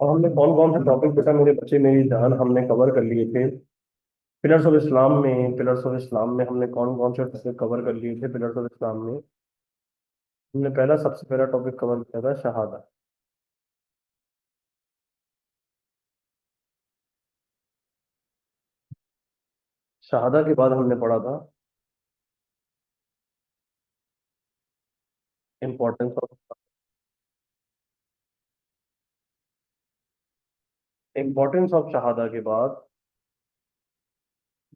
और हमने कौन कौन से टॉपिक बेटा मेरे बच्चे मेरी जान हमने कवर कर लिए थे? पिलर्स ऑफ इस्लाम में हमने कौन कौन से टॉपिक कवर कर लिए थे? पिलर्स ऑफ इस्लाम में हमने सबसे पहला टॉपिक कवर किया था शहादा। शहादा के बाद हमने पढ़ा था इम्पोर्टेंस ऑफ शहादा के बाद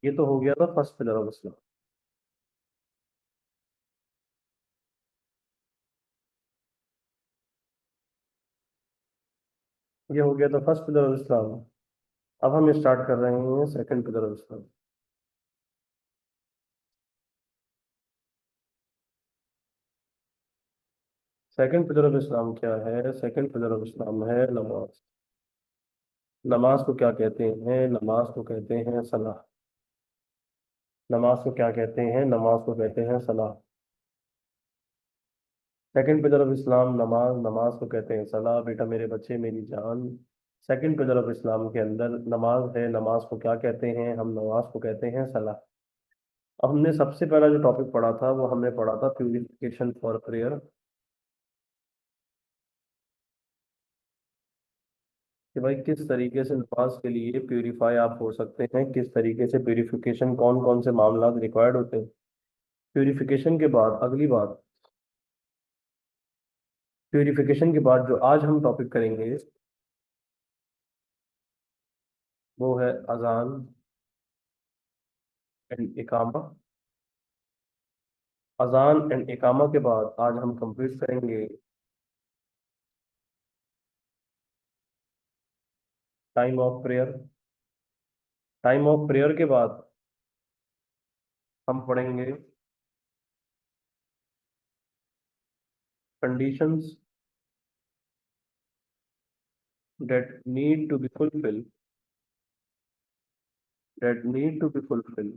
ये तो हो गया था फर्स्ट पिलर ऑफ इस्लाम। ये हो गया था फर्स्ट पिलर ऑफ इस्लाम। अब हम स्टार्ट कर रहे हैं second pillar of Islam. Second pillar of Islam क्या है? सेकंड पिलर ऑफ इस्लाम है नमाज। नमाज को क्या कहते हैं? नमाज को कहते हैं सलाह। नमाज को क्या कहते हैं? नमाज को कहते हैं सलाह। सेकंड पिलर ऑफ इस्लाम नमाज। नमाज को कहते हैं सलाह। बेटा मेरे बच्चे मेरी जान, सेकंड पिलर ऑफ इस्लाम के अंदर नमाज है। नमाज को क्या कहते हैं? हम नमाज को कहते हैं सलाह। अब हमने सबसे पहला जो टॉपिक पढ़ा था वो हमने पढ़ा था प्यूरिफिकेशन फॉर प्रेयर, कि भाई किस तरीके से नमाज के लिए प्यूरिफाई आप हो सकते हैं, किस तरीके से प्यूरिफिकेशन, कौन कौन से मामला रिक्वायर्ड होते हैं। प्यूरिफिकेशन के बाद अगली बात, प्यूरिफिकेशन के बाद जो आज हम टॉपिक करेंगे वो है अजान एंड इकामा। अजान एंड इकामा के बाद आज हम कंप्लीट करेंगे time of prayer. Time of prayer के बाद हम पढ़ेंगे conditions that need to be fulfilled that need to be fulfilled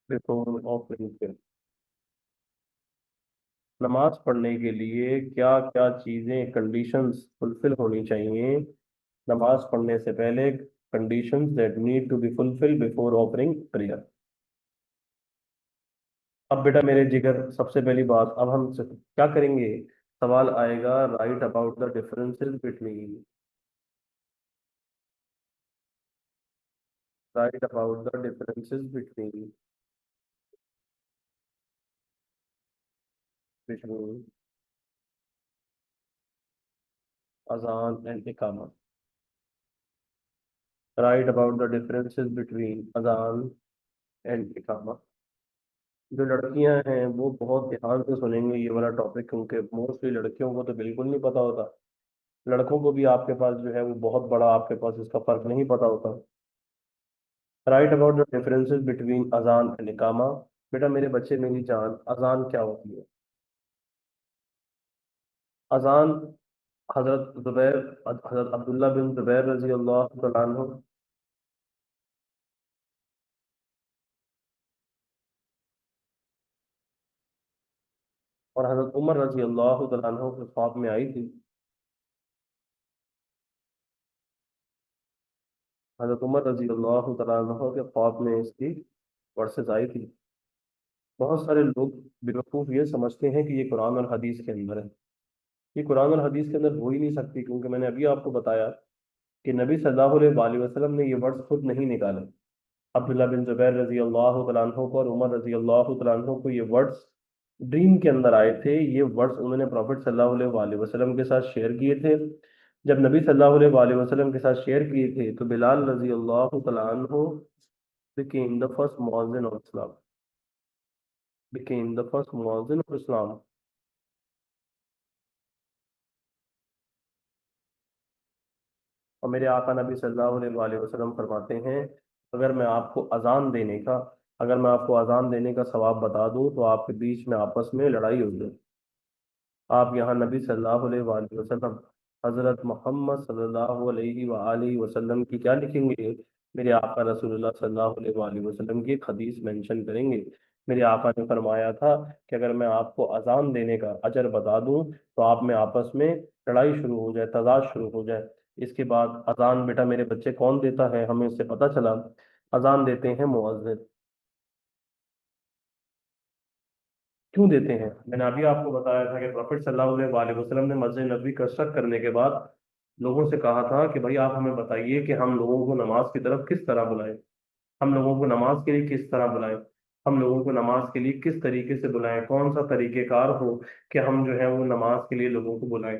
before offering prayer। नमाज पढ़ने के लिए क्या क्या चीजें, कंडीशंस फुलफिल होनी चाहिए नमाज पढ़ने से पहले। Conditions that need to be fulfil before offering prayer. अब बेटा मेरे जिगर सबसे पहली बात, अब हम क्या करेंगे? सवाल आएगा right about the differences between, right about the differences between between अजान एंड इकामा। Right about the differences between अजान एंड इकामा। जो लड़कियां हैं वो बहुत ध्यान से सुनेंगे ये वाला टॉपिक, क्योंकि मोस्टली लड़कियों को तो बिल्कुल नहीं पता होता। लड़कों को भी आपके पास जो है वो बहुत बड़ा आपके पास इसका फर्क नहीं पता होता। Right about the differences between अजान एंड इकामा। बेटा मेरे बच्चे मेरी जान, अजान क्या होती है? अजान हजरत अब्दुल्ला बिन जुबैर रजी अल्लाह तआला अन्हु और हजरत उमर रजी अल्लाह तआला अन्हु के ख्वाब में आई थी। हजरत उमर रजी अल्लाह तआला अन्हु के ख्वाब में इसकी वर्सेस आई थी। बहुत सारे लोग बेवकूफ़ ये समझते हैं कि ये कुरान और हदीस के अंदर है। ये कुरान और हदीस के अंदर हो ही नहीं सकती, क्योंकि मैंने अभी आपको बताया कि नबी सल्लल्लाहु अलैहि वसल्लम ने ये वर्ड्स खुद नहीं निकाले। अब्दुल्ला बिन जुबैर रजी अल्लाह तआला अन्हु को और उमर रजी अल्लाह तआला अन्हु को ये वर्ड्स ड्रीम के अंदर आए थे। ये वर्ड्स उन्होंने प्रॉफिट सल्लल्लाहु अलैहि वसल्लम के साथ शेयर किए थे। जब नबी सल्लल्लाहु अलैहि वसल्लम के साथ शेयर किए थे तो बिलाल रजी अल्लाह तआला अन्हु became the first मुअज्जिन of Islam, became the first मुअज्जिन of Islam। और मेरे आका नबी सल्लल्लाहु अलैहि वसल्लम फरमाते हैं, अगर मैं आपको अजान देने का अगर मैं आपको अजान देने का सवाब बता दूं तो आपके बीच में आपस में लड़ाई हो जाए। आप यहाँ नबी सल्लल्लाहु अलैहि वसल्लम हजरत मोहम्मद सल्लल्लाहु अलैहि वआलिहि वसल्लम की क्या लिखेंगे, मेरे आका रसूलुल्लाह सल्लल्लाहु अलैहि वसल्लम की एक हदीस मेंशन करेंगे। मेरे आका ने फरमाया था कि अगर मैं आपको अजान देने का अजर बता दूं तो आप में आपस में लड़ाई शुरू हो जाए, तजाद शुरू हो जाए। इसके बाद अजान बेटा मेरे बच्चे कौन देता है, हमें इससे पता चला अजान देते हैं मुअज्जिन। क्यों देते हैं, मैंने अभी आपको बताया था कि प्रॉफिट सल्लल्लाहु अलैहि वसल्लम ने मस्जिद नबवी कंस्ट्रक्ट करने के बाद लोगों से कहा था कि भाई आप हमें बताइए कि हम लोगों को नमाज की तरफ किस तरह बुलाएं, हम लोगों को नमाज के लिए किस तरह बुलाएं, हम लोगों को नमाज के लिए किस तरीके से बुलाएं, कौन सा तरीकेकार हो कि हम जो है वो नमाज के लिए लोगों को बुलाएं।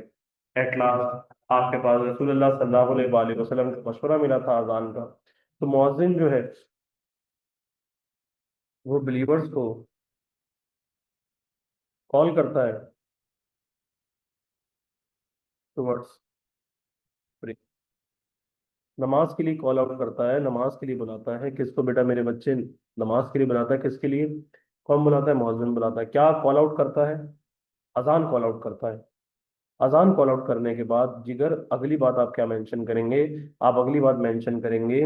एट लास्ट आपके पास रसूलुल्लाह सल्लल्लाहु अलैहि वसल्लम का मशवरा मिला था अजान का। तो मुअज्जिन जो है वो बिलीवर्स को कॉल करता है टुवर्ड्स, नमाज के लिए कॉल आउट करता है, नमाज के लिए बुलाता है किसको बेटा मेरे बच्चे, नमाज के लिए बुलाता है किसके लिए, कौन बुलाता है, मुअज्जिन बुलाता है। क्या कॉल आउट करता है, अजान कॉल आउट करता है। अजान कॉल आउट करने के बाद जिगर अगली बात आप क्या मेंशन करेंगे, आप अगली बात मेंशन करेंगे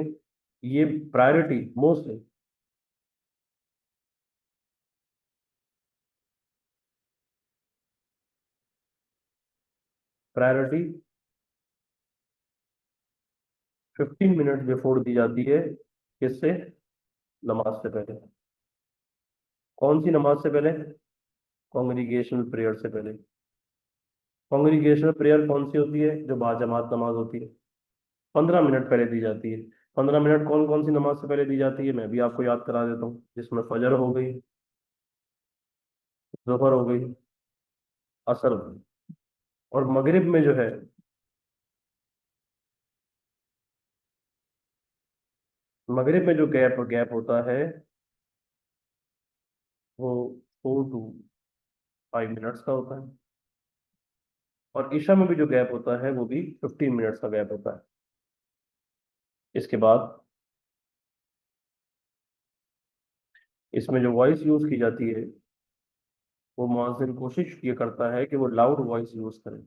ये priority most, priority 15 minute before the जाती है, किससे, नमाज से पहले। कौन सी नमाज से पहले, कॉन्ग्रीगेशनल प्रेयर से पहले। कॉन्ग्रीगेशनल प्रेयर कौन सी होती है, जो बाजमात नमाज होती है, 15 मिनट पहले दी जाती है। 15 मिनट कौन कौन सी नमाज से पहले दी जाती है, मैं भी आपको याद करा देता हूँ, जिसमें फजर हो गई, जोहर हो गई, असर हो गई, और मगरिब में जो है, मगरिब में जो गैप गैप होता है वो 4 to 5 मिनट्स का होता है। और ईशा में भी जो गैप होता है वो भी 15 मिनट्स का गैप होता है। इसके बाद इसमें जो वॉइस यूज की जाती है वो मुअज्जिन कोशिश ये करता है कि वो लाउड वॉइस यूज करे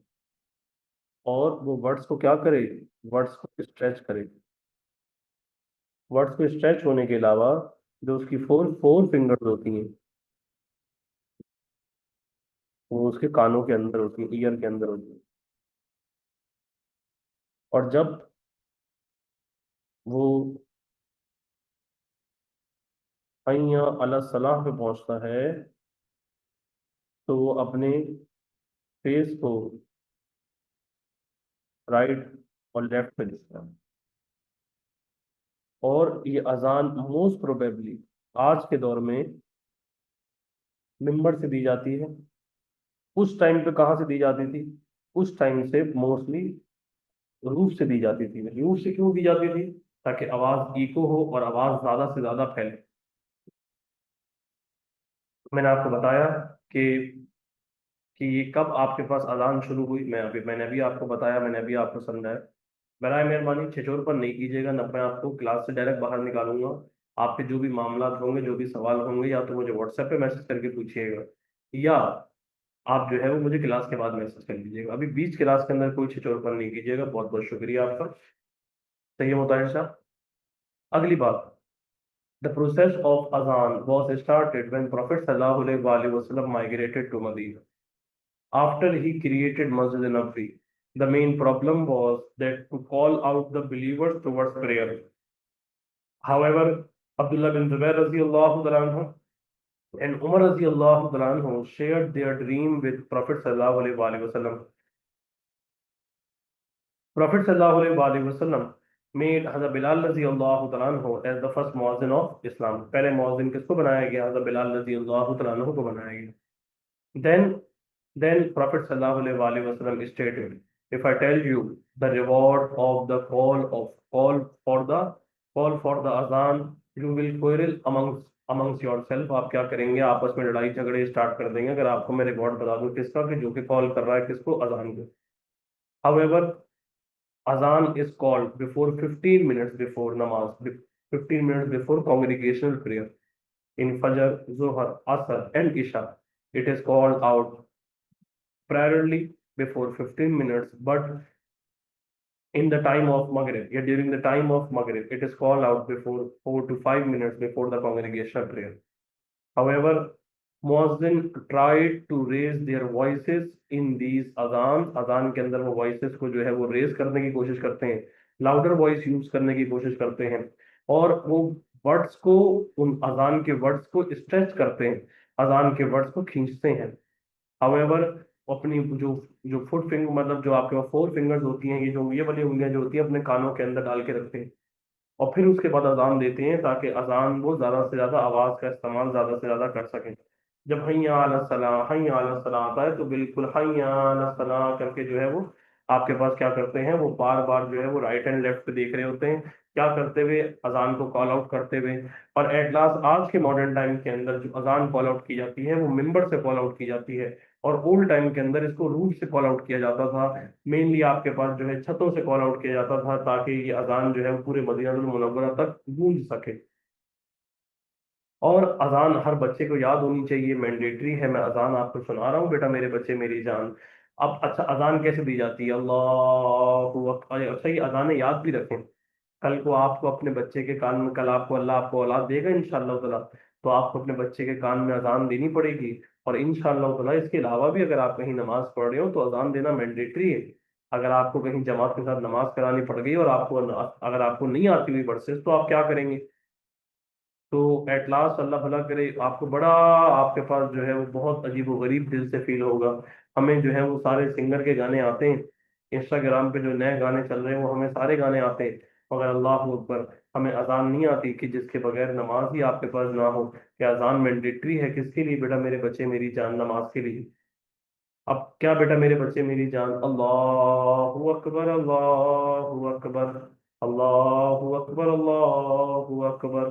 और वो वर्ड्स को क्या करे, वर्ड्स को स्ट्रेच करे। वर्ड्स को स्ट्रेच होने के अलावा जो उसकी फोर फोर फिंगर्स होती हैं वो उसके कानों के अंदर होती है, ईयर के अंदर होती है। और जब वो हैया अला सलाह पे पहुंचता है तो वो अपने फेस को राइट और लेफ्ट पे लिखता है। और ये अजान मोस्ट प्रोबेबली आज के दौर में मिंबर से दी जाती है। उस टाइम पे कहाँ से दी जाती थी, उस टाइम से मोस्टली रूफ से दी जाती थी। रूफ से क्यों दी जाती थी, ताकि आवाज इको हो और आवाज ज्यादा से ज्यादा फैले। मैंने आपको बताया कि ये कब आपके पास अजान शुरू हुई, मैंने अभी आपको बताया, मैंने अभी आपको समझाया। बराए मेहरबानी ठिठुर पर नहीं कीजिएगा, न मैं आपको क्लास से डायरेक्ट बाहर निकालूंगा। आपके जो भी मामला होंगे, जो भी सवाल होंगे, या तो मुझे व्हाट्सएप पे मैसेज करके पूछिएगा, या आप जो है वो मुझे क्लास के बाद मैसेज कर लीजिएगा। अभी बीच क्लास के अंदर कोई ठिठुर पर नहीं कीजिएगा। बहुत बहुत शुक्रिया आपका। सही है मुताहिर साहब। अगली बात, the process of azan was started when prophet सल्लल्लाहु अलैहि वसल्लम migrated to Madina after he created Masjid Nabawi. The main problem was that to call out the believers towards prayer. However, Abdullah bin Zubair radiallahu ta'ala anhu and Umar radiallahu ta'ala anhu shared their dream with Prophet sallallahu alaihi wasallam. Prophet sallallahu alaihi wasallam made Hazrat Bilal radiallahu ta'ala anhu as the first muazzin of Islam. पहले मुअज्जिन किसको बनाया गया, हज़रत बिलाल रज़ियल्लाहु तआला अन्हु को बनाया गया। Then, Prophet sallallahu alaihi wasallam stated, "If I tell you the reward of the call for the azan, you will quarrel amongst yourself." आप क्या करेंगे, आपस में लड़ाई झगड़े स्टार्ट कर देंगे अगर आपको मैं रिवॉर्ड बता दूं किसका, कि जो कि कॉल कर रहा है किसको, अजान को। However, azan is called before 15 minutes before namaz, 15 minutes before congregational prayer. In Fajr, Zuhr, Asr, and Isha, it is called out priorly before 15 minutes, but in the time of Maghrib, yeah, during the time of Maghrib, it is called out before 4 to 5 minutes before the congregational prayer. However, Muazzin tried to raise their voices in these अजान अजान के अंदर वो voices को जो है वो raise करने की कोशिश करते हैं, लाउडर वॉइस यूज करने की कोशिश करते हैं, और वो वर्ड्स को, उन अजान के वर्ड्स को स्ट्रेच करते हैं, अजान के वर्ड्स को खींचते हैं। हाउएवर, अपनी जो जो फुट फिंगर, मतलब जो आपके पास 4 फिंगर्स होती हैं, ये वाली उंगलियां जो होती हैं अपने कानों के अंदर डाल के रखते हैं, और फिर उसके बाद अजान देते हैं ताकि अजान वो ज्यादा से ज्यादा आवाज का इस्तेमाल ज्यादा से ज्यादा कर सकें। जब हैया अला सलाह आता है तो बिल्कुल हैया अला सलाह करके जो है वो आपके पास क्या करते हैं, वो बार बार जो है वो राइट एंड लेफ्ट पे देख रहे होते हैं, क्या करते हुए, अजान को कॉल आउट करते हुए। और एट लास्ट आज के मॉडर्न टाइम के अंदर जो अजान कॉल आउट की जाती है वो मिंबर से कॉल आउट की जाती है, और ओल्ड टाइम के अंदर इसको रूट से कॉल आउट किया जाता था। मेनली आपके पास जो है छतों से कॉल आउट किया जाता था ताकि ये अजान जो है वो पूरे मदीना मुनव्वरा तक गूंज सके। और अजान हर बच्चे को याद होनी चाहिए, मैंडेटरी है। मैं अजान आपको सुना रहा हूँ बेटा, मेरे बच्चे मेरी जान। अब अच्छा, अजान कैसे दी जाती है? अल्लाह अकबर। अच्छा, ये अजान याद भी रखें। कल को आपको अपने बच्चे के कान में, कल आपको अल्लाह आपको औलाद देगा इंशाअल्लाह ताला, तो आपको अपने बच्चे के कान में अजान देनी पड़ेगी। और इंशाअल्लाह ताला इसके अलावा भी अगर आप कहीं नमाज पढ़ रहे हो तो अजान देना मैंडेटरी है। अगर आपको कहीं जमात के साथ नमाज करानी पड़ गई और आपको, अगर आपको नहीं आती हुई वर्सेस, तो आप क्या करेंगे? तो एट लास्ट अल्लाह भला करे, आपको बड़ा, आपके पास जो है वो बहुत अजीब व गरीब दिल से फील होगा। हमें जो है वो सारे सिंगर के गाने आते हैं, इंस्टाग्राम पे जो नए गाने चल रहे हैं वो हमें सारे गाने आते हैं, मगर अल्लाह अकबर, हमें अजान नहीं आती कि जिसके बगैर नमाज ही आपके पास ना हो। कि अजान मैंडेटरी है किसके लिए बेटा? मेरे बच्चे मेरी जान, नमाज के लिए। अब क्या बेटा, मेरे बच्चे मेरी जान, अल्लाहू अकबर, अल्लाहू अकबर, अल्लाहू अकबर, अल्लाहू अकबर,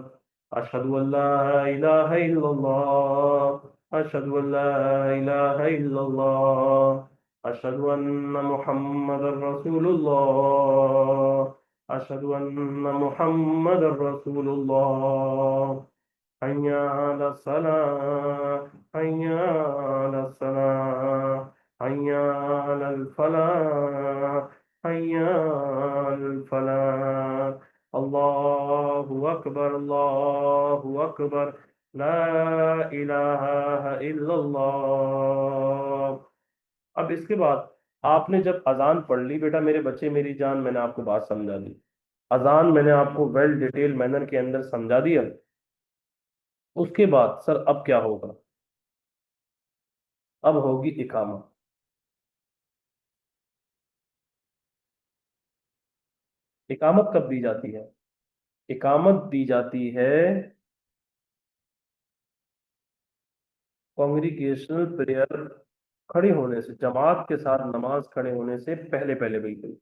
अशहदु अल्ला इलाहा इल्लल्लाह, अशहदु अल्ला इलाहा इल्लल्लाह, अशहदु अन्ना मुहम्मदर रसूलुल्लाह, अशहदु अन्ना मुहम्मदर रसूलुल्लाह, हय्या अला सलाह, हय्या अला सलाह, हय्या अलल फलाह, हय्या अलल फलाह। अल्लाहु अकबर, अल्लाहु अकबर, ला इलाहा इल्लल्लाह। अब इसके बाद आपने जब अजान पढ़ ली बेटा, मेरे बच्चे मेरी जान, मैंने आपको बात समझा दी, अजान मैंने आपको वेल डिटेल मैनर के अंदर समझा दिया। उसके बाद सर अब क्या होगा? अब होगी इकामा। इकामत कब दी जाती है? इकामत दी जाती है कॉन्ग्रिगेशनल प्रेयर खड़े होने से, जमात के साथ नमाज खड़े होने से पहले पहले, बिल्कुल।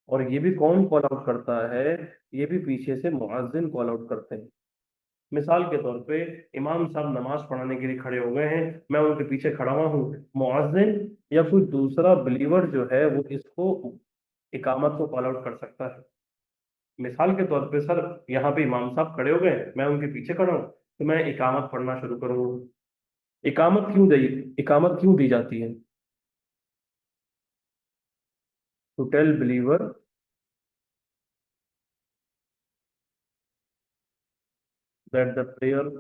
और ये भी कौन कॉल आउट करता है? ये भी पीछे से मुअज्जिन कॉल आउट करते हैं। मिसाल के तौर पे इमाम साहब नमाज पढ़ाने के लिए खड़े हो गए हैं, मैं उनके पीछे खड़ा हुआ हूँ, मुअज्जिन या कोई दूसरा बिलीवर जो है वो इसको, इकामत को कॉल आउट कर सकता है। मिसाल के तौर पे सर, यहाँ पे इमाम साहब खड़े हो गए, मैं उनके पीछे खड़ा हूँ, तो मैं इकामत पढ़ना शुरू करूँ। इकामत क्यों दी जाती है? To tell believer that the prayer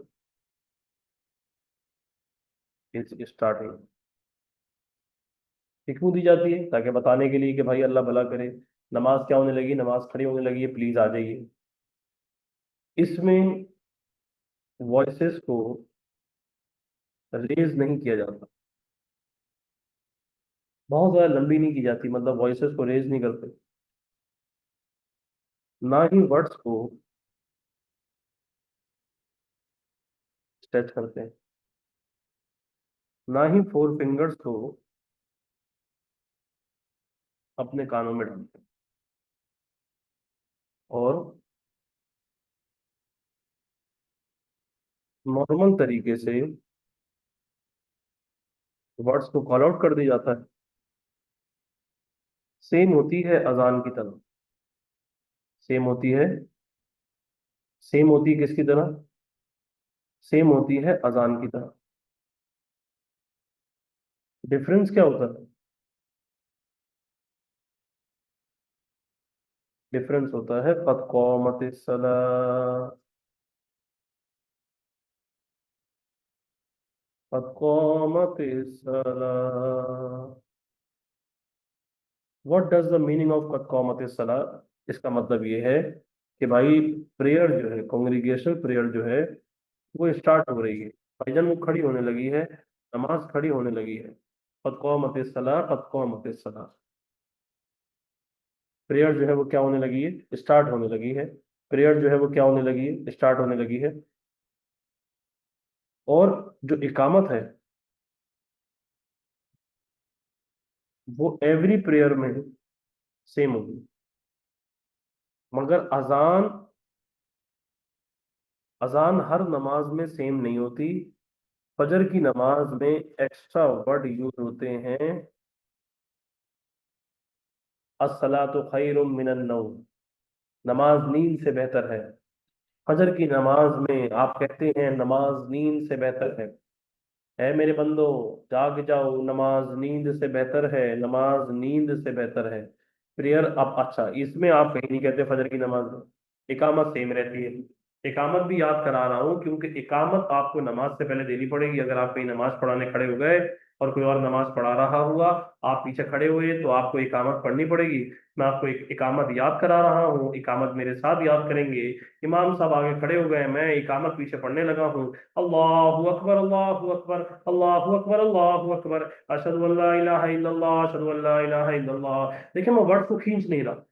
is starting. ये क्यों दी जाती है? ताकि बताने के लिए कि भाई अल्लाह भला करे, नमाज क्या होने लगी, नमाज खड़ी होने लगी है, प्लीज आ जाइए। इसमें वॉइसेस को रेज नहीं किया जाता, बहुत ज्यादा लंबी नहीं की जाती, मतलब वॉइसेस को रेज नहीं करते, ना ही वर्ड्स को स्ट्रेच करते हैं, ना ही 4 फिंगर्स को अपने कानों में डालते हैं, और नॉर्मल तरीके से वर्ड्स को कॉल आउट कर दिया जाता है। सेम होती है अजान की तरह, सेम होती है, सेम होती है किसकी तरह? सेम होती है अजान की तरह। डिफरेंस क्या होता है? डिफरेंस होता है कद क़ामतिस सलाह, कद क़ामतिस सलाह। What does the meaning of कद क़ामतिस सलाह? इसका मतलब ये है कि भाई प्रेयर जो है, कॉन्ग्रीगेशन प्रेयर जो है वो स्टार्ट हो रही है। भाईजान वो खड़ी होने लगी है, नमाज खड़ी होने लगी है। कद क़ामतिस सलाह, कद क़ामतिस सलाह। प्रेयर जो है वो क्या होने लगी है? स्टार्ट होने लगी है। प्रेयर जो है वो क्या होने लगी है? स्टार्ट होने लगी है। और जो इकामत है वो एवरी प्रेयर में सेम होगी। मगर अजान, अजान हर नमाज में सेम नहीं होती। फजर की नमाज में एक्स्ट्रा वर्ड यूज होते हैं, अस्सलातु खैरुम मिनन नौम, नमाज नींद से बेहतर है। फजर की नमाज में आप कहते हैं नमाज नींद से बेहतर है मेरे बंदो, जाग जाओ, नमाज नींद से बेहतर है, नमाज नींद से बेहतर है। प्रेयर अब अच्छा, इसमें आप कहीं नहीं कहते फजर की नमाज में। इकामत सेम रहती है। इकामत भी याद करा रहा हूँ क्योंकि इकामत आपको नमाज से पहले देनी पड़ेगी। अगर आप कहीं नमाज पढ़ाने खड़े हो गए और कोई और नमाज पढ़ा रहा हुआ, आप पीछे खड़े हुए, तो आपको इकामत पढ़नी पड़ेगी। मैं आपको एक इकामत याद करा रहा हूँ, इकामत मेरे साथ याद करेंगे। इमाम साहब आगे खड़े हो गए, मैं इकामत पीछे पढ़ने लगा हूँ। अल्लाहु अकबर, अल्लाहु अकबर, अल्लाहु अकबर, अल्लाहु अकबर, अशहदु अल्ला इलाहा इल्लल्लाह, अशहदु अल्ला इलाहा इल्लल्लाह। देखिए मैं वर्ड्स को खींच नहीं रहा,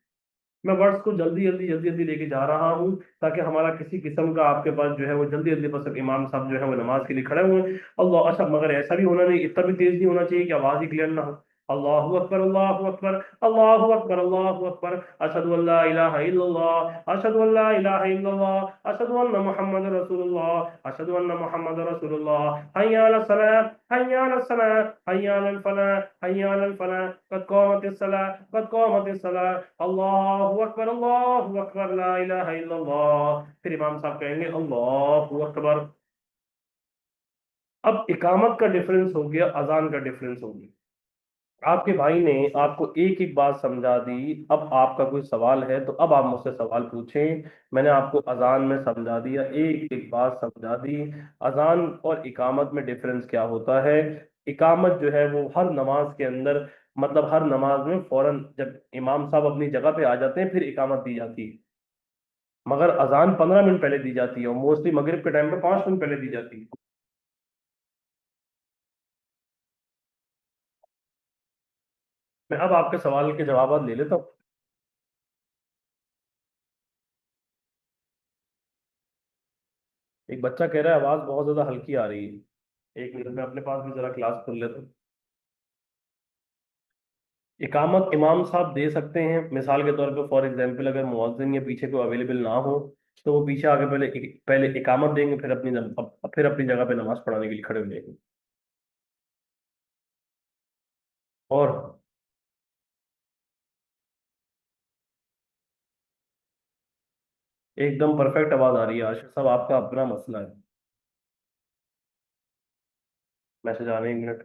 मैं वर्ड्स को जल्दी जल्दी जल्दी जल्दी लेके जा रहा हूँ, ताकि हमारा किसी किस्म का आपके पास जो है वो जल्दी जल्दी, बस इमाम साहब जो है वो नमाज के लिए खड़े हुए हैं। अल्लाह, अच्छा मगर ऐसा भी होना नहीं, इतना भी तेज नहीं होना चाहिए कि आवाज ही क्लियर ना हो। अल्लाहु अकबर, अल्लाहु अकबर, अल्लाहु अकबर, अल्लाहु अकबर, अशहदु अल्ला इलाहा इल्लल्लाह, अशहदु अल्ला इलाहा इल्लल्लाह, अशहदु अन्ना मुहम्मद रसूलुल्लाह, अशहदु अन्ना मुहम्मद रसूलुल्लाह, हय्या अला सलाह, हय्या अला सलाह, हय्या अल फलाह, हय्या अल फलाह, कद क़ामतिस सलाह, कद क़ामतिस सलाह, अल्लाहु अकबर, अल्लाहु अकबर, ला इलाहा इल्लल्लाह। फिर इमाम साहब कहेंगे अल्लाहु अकबर। अब इकामत का डिफरेंस हो गया, अजान का डिफरेंस हो गया। आपके भाई ने आपको एक एक बात समझा दी, अब आपका कोई सवाल है तो अब आप मुझसे सवाल पूछें। मैंने आपको अजान में समझा दिया, एक एक बात समझा दी। अजान और इकामत में डिफरेंस क्या होता है? इकामत जो है वो हर नमाज के अंदर, मतलब हर नमाज में फौरन जब इमाम साहब अपनी जगह पे आ जाते हैं फिर इकामत दी जाती है। मगर अजान 15 मिनट पहले दी जाती है और मोस्टली मगरिब के टाइम पे 5 मिनट पहले दी जाती है। मैं अब आपके सवाल के जवाब ले लेता हूँ। एक बच्चा कह रहा है आवाज बहुत ज्यादा हल्की आ रही है। एक मिनट में अपने पास भी जरा क्लास खोल लेता हूँ। इकामत इमाम साहब दे सकते हैं, मिसाल के तौर पे फॉर एग्जांपल अगर मुअज्जिन या पीछे कोई अवेलेबल ना हो तो वो पीछे आके पहले पहले इकामत देंगे, फिर अपनी जगह पे नमाज पढ़ाने के लिए खड़े हो जाएंगे। और एकदम परफेक्ट आवाज आ रही है आशिफ साहब, आपका अपना मसला है। मैसेज आ रहे हैं, 1 मिनट।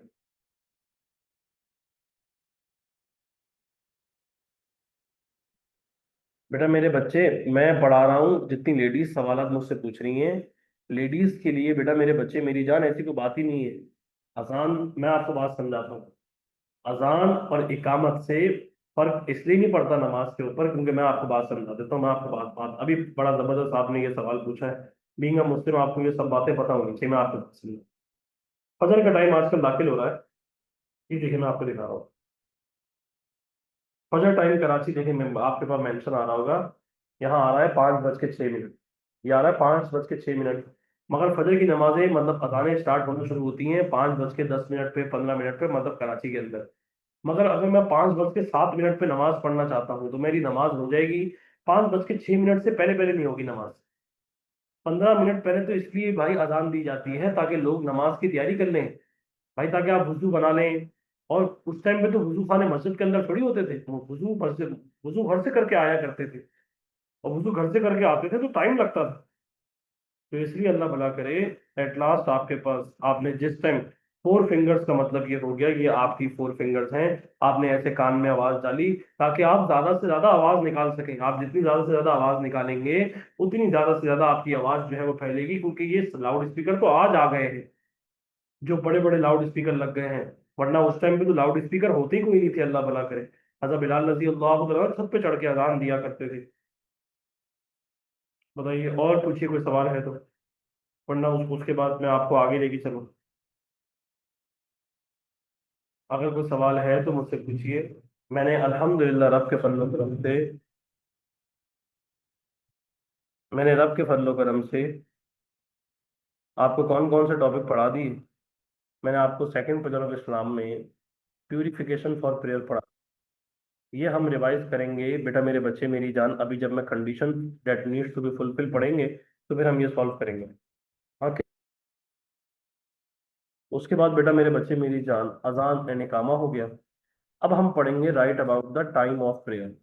बेटा मेरे बच्चे, मैं पढ़ा रहा हूँ, जितनी लेडीज सवालात मुझसे पूछ रही हैं, लेडीज के लिए बेटा मेरे बच्चे, मेरी जान, ऐसी कोई बात ही नहीं है। अजान, मैं आपको बात समझाता हूँ। अजान और इकामत से फर्क इसलिए नहीं पड़ता नमाज के ऊपर, क्योंकि मैं आपको बात समझा देता हूँ। मैं आपको बात बात अभी बड़ा जबरदस्त आपने ये सवाल पूछा है, बीइंग अ मुस्लिम आपको ये सब बातें पता होनी चाहिए। मैं आपको बात समझाऊं। फजर का टाइम आजकल दाखिल हो रहा है, ये देखिए मैं आपको दिखा रहा हूँ। फजर टाइम कराची, देखिए मैं आपके पास मेंशन आ रहा होगा, यहाँ आ रहा है 5:06। ये आ रहा है 5:06। मगर फजर की नमाजें, मतलब अजानें स्टार्ट होना शुरू होती हैं 5:10 मिनट पे, 15 मिनट पे, मतलब कराची के अंदर। मगर अगर मैं 5:07 पे नमाज पढ़ना चाहता हूँ तो मेरी नमाज हो जाएगी 5:06 से पहले पहले नहीं होगी नमाज। 15 मिनट पहले तो इसलिए भाई अजान दी जाती है ताकि लोग नमाज की तैयारी कर लें, भाई ताकि आप वुजू बना लें। और उस टाइम पे तो वुजू खाने मस्जिद के अंदर थोड़ी होते थे, वो वुजू घर से करके आया करते थे। और वुजू घर से करके आते थे तो टाइम लगता था। तो इसलिए अल्लाह भला करे, एट लास्ट आपके पास, आपने जिस टाइम फोर फिंगर्स का मतलब ये हो गया, ये आपकी फोर फिंगर्स हैं। आपने ऐसे कान में आवाज डाली ताकि आप ज्यादा से ज्यादा आवाज निकाल सकें। आप जितनी ज्यादा से ज्यादा आवाज निकालेंगे उतनी ज्यादा से ज्यादा आपकी आवाज जो है वो फैलेगी, क्योंकि ये लाउड स्पीकर तो आज आ गए हैं, जो बड़े बड़े लाउड स्पीकर लग गए हैं। वरना उस टाइम पे तो लाउड स्पीकर होते ही कोई नहीं थे, अल्लाह भला करे। हजरत बिलाल रजी अल्लाह तआला छत पे चढ़ के अजान दिया करते थे। बताइए, और पूछिए, कोई सवाल है तो, वरना उसके बाद मैं आपको आगे लेके चलूँ। अगर कोई सवाल है तो मुझसे पूछिए। मैंने अल्हम्दुलिल्लाह रब के फजल करम से, मैंने रब के फजल करम से आपको कौन कौन से टॉपिक पढ़ा दिए। मैंने आपको सेकंड पिलर ऑफ इस्लाम में प्यूरिफिकेशन फॉर प्रेयर पढ़ा। ये हम रिवाइज करेंगे बेटा मेरे बच्चे मेरी जान, अभी जब मैं condition that needs to be fulfil पढ़ेंगे तो फिर हम ये सॉल्व करेंगे। हाँ, उसके बाद बेटा मेरे बच्चे मेरी जान अजान एंड इकामा हो गया। अब हम पढ़ेंगे right about the time of prayer.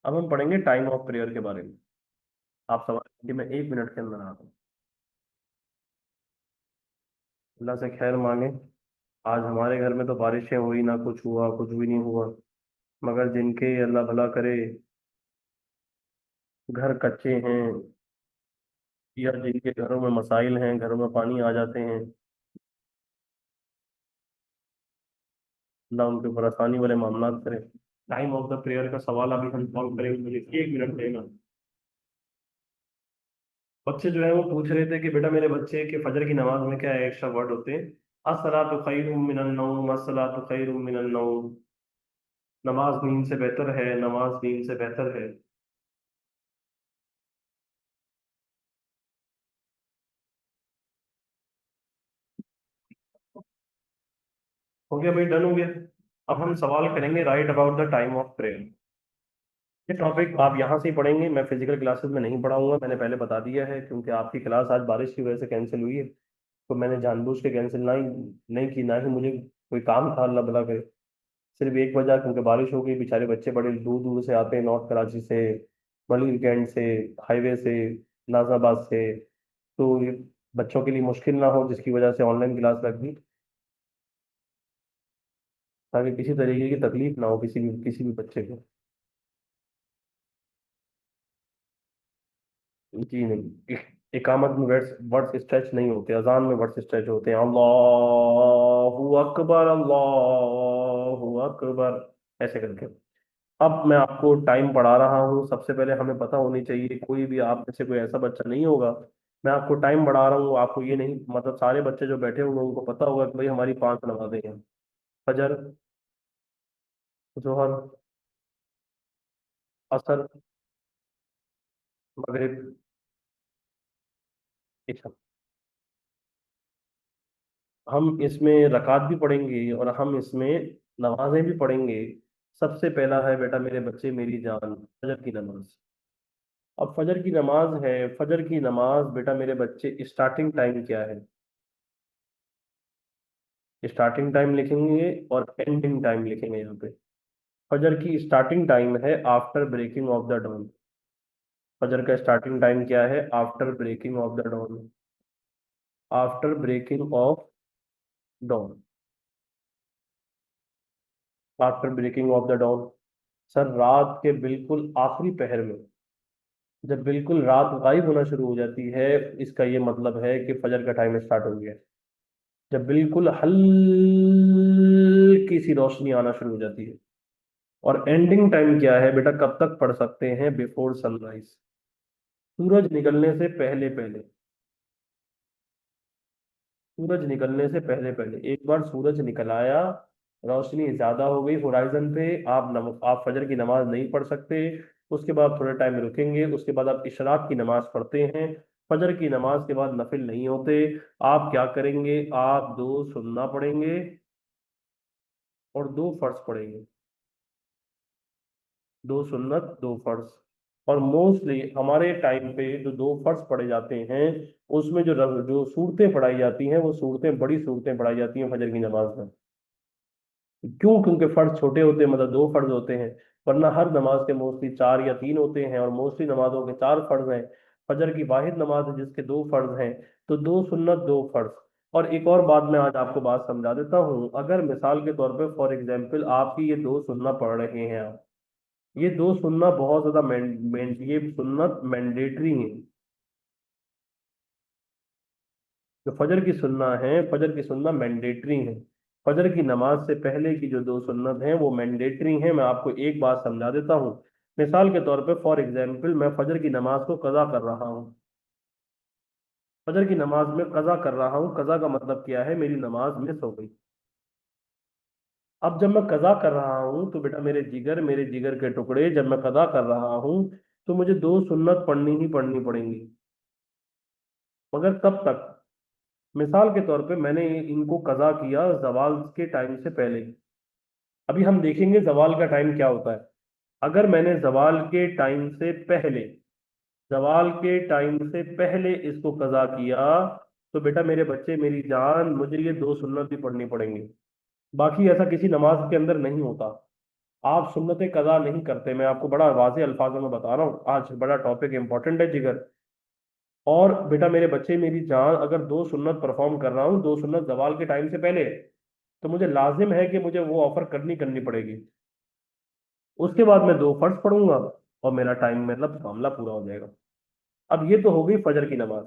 अब हम पढ़ेंगे टाइम ऑफ प्रेयर के बारे में। आप सवाल कि मैं 1 मिनट के अंदर आता हूँ। अल्लाह से खैर मांगे। आज हमारे घर में तो बारिशें हुई ना, कुछ हुआ, कुछ भी नहीं हुआ। मगर जिनके अल्लाह भला करे घर कच्चे हैं, या जिनके घरों में मसाइल हैं, घरों में पानी आ जाते हैं, अल्लाह उनके ऊपर आसानी वाले मामला करे। टाइम ऑफ द प्रेयर का सवाल अभी हम सॉल्व करेंगे, मुझे 1 मिनट देगा। बच्चे जो है वो पूछ रहे थे कि बेटा मेरे बच्चे के फजर की नमाज में क्या एक्स्ट्रा वर्ड होते हैं। अस्सलातु खैरुम मिनन नौम, अस्सलातु खैरुम मिनन नौम। नमाज नींद से बेहतर है, नमाज नींद से बेहतर है। हो गया भाई, डन हो गया। अब हम सवाल करेंगे right about the time of prayer. ये टॉपिक आप यहाँ से ही पढ़ेंगे, मैं फिजिकल क्लासेस में नहीं पढ़ाऊंगा, मैंने पहले बता दिया है, क्योंकि आपकी क्लास आज बारिश की वजह से कैंसिल हुई है। तो मैंने जानबूझ के कैंसिल ना ही नहीं की, ना ही मुझे कोई काम था, अल्लाह भला करे। सिर्फ एक वजह, क्योंकि बारिश हो गई, बेचारे बच्चे बड़े दूर दूर से आते हैं, नॉर्थ कराची से, मलिक कैंट से, हाईवे से, नाजाबाद से। तो ये बच्चों के लिए मुश्किल ना हो, जिसकी वजह से ऑनलाइन क्लास रख दी, ताकि किसी तरीके की तकलीफ ना हो किसी भी बच्चे को। जी नहीं, इकामत में वर्ड्स वर्ड्स स्ट्रेच नहीं होते, अजान में वर्ड्स स्ट्रेच होते हैं। अल्लाहू अकबर, अल्लाहू अकबर, ऐसे करके। अब मैं आपको टाइम पढ़ा रहा हूँ, सबसे पहले हमें पता होनी चाहिए, कोई भी आप में से कोई ऐसा बच्चा नहीं होगा। मैं आपको टाइम बढ़ा रहा हूँ, आपको ये नहीं मतलब सारे बच्चे जो बैठे हुए हैं उनको पता होगा कि भाई हमारी 5 नमाजें हैं। फजर, जोहर, असर, मगरिब, इशा। हम इसमें रकात भी पढ़ेंगे और हम इसमें नमाजें भी पढ़ेंगे। सबसे पहला है बेटा मेरे बच्चे मेरी जान, फजर की नमाज। अब फजर की नमाज है, फजर की नमाज बेटा मेरे बच्चे स्टार्टिंग टाइम क्या है। स्टार्टिंग टाइम लिखेंगे और एंडिंग टाइम लिखेंगे यहाँ पे। फजर की स्टार्टिंग टाइम है after breaking of the dawn. फजर का स्टार्टिंग टाइम क्या है? After breaking of the dawn. After breaking of dawn. After breaking of the dawn. Sir, रात के बिल्कुल आखिरी पहर में, जब बिल्कुल रात गायब होना शुरू हो जाती है, इसका ये मतलब है कि फजर का टाइम स्टार्ट हो गया है। जब बिल्कुल हल्की सी रोशनी आना शुरू हो जाती है। और एंडिंग टाइम क्या है बेटा, कब तक पढ़ सकते हैं? बिफोर सनराइज, सूरज निकलने से पहले पहले। सूरज निकलने से पहले पहले, एक बार सूरज निकल आया, रोशनी ज्यादा हो गई होराइजन पे, आप फजर की नमाज नहीं पढ़ सकते। उसके बाद थोड़ा टाइम रुकेंगे, उसके बाद आप इशराक की नमाज पढ़ते हैं। फजर की नमाज के बाद नफिल नहीं होते। आप क्या करेंगे? आप 2 सुन्ना पढ़ेंगे और 2 फर्ज पढ़ेंगे। 2 सुन्नत, 2 फर्ज। और मोस्टली हमारे टाइम पे जो 2 फर्ज पढ़े जाते हैं, उसमें जो सूरतें पढ़ाई जाती हैं, वो सूरतें बड़ी सूरतें पढ़ाई जाती हैं फजर की नमाज में। क्यों? क्योंकि फर्ज छोटे होते हैं, मतलब 2 फर्ज होते हैं। वरना हर नमाज के मोस्टली 4 या 3 होते हैं, और मोस्टली नमाजों के 4 फर्ज हैं। फजर की वाहिद नमाज है जिसके 2 फर्ज हैं। तो 2 सुन्नत, 2 फर्ज। और एक और बात मैं आज आपको बात समझा देता हूँ। अगर मिसाल के तौर पे फॉर एग्जाम्पल आपकी ये दो सुन्ना पढ़ रहे हैं आप, ये दो सुन्ना बहुत ज्यादा ये सुन्नत मैंडेटरी है। जो फजर की सुन्ना है, फजर की सुन्ना मैंडेटरी है। फजर की नमाज से पहले की जो दो सुन्नत हैं वो मैंडेटरी हैं। मैं आपको एक बात समझा देता हूँ। मिसाल के तौर पे फॉर एग्जाम्पल मैं फजर की नमाज को कज़ा कर रहा हूँ। फजर की नमाज में कज़ा कर रहा हूँ। कज़ा का मतलब क्या है? मेरी नमाज मिस हो गई। अब जब मैं कज़ा कर रहा हूँ तो बेटा मेरे जिगर के टुकड़े, जब मैं कज़ा कर रहा हूँ तो मुझे दो सुन्नत पढ़नी ही पढ़नी पड़ेंगी। मगर कब तक? मिसाल के तौर पे मैंने इनको कज़ा किया जवाल के टाइम से पहले। अभी हम देखेंगे जवाल का टाइम क्या होता है। अगर मैंने जवाल के टाइम से पहले इसको कज़ा किया तो बेटा मेरे बच्चे मेरी जान, मुझे ये दो सुन्नत भी पढ़नी पड़ेंगी। बाकी ऐसा किसी नमाज के अंदर नहीं होता। आप सुन्नतें कज़ा नहीं करते। मैं आपको बड़ा वाज़ेह अल्फाजों में बता रहा हूँ, आज बड़ा टॉपिक इंपॉर्टेंट है जिगर। और बेटा मेरे बच्चे मेरी जान, अगर दो सुन्नत परफॉर्म कर रहा हूँ, दो सुन्नत जवाल के टाइम से पहले, तो मुझे लाजिम है कि मुझे वो ऑफर करनी करनी पड़ेगी। उसके बाद मैं दो फर्ज पढ़ूंगा और मेरा टाइम मतलब मामला पूरा हो जाएगा। अब ये तो हो गई फजर की नमाज।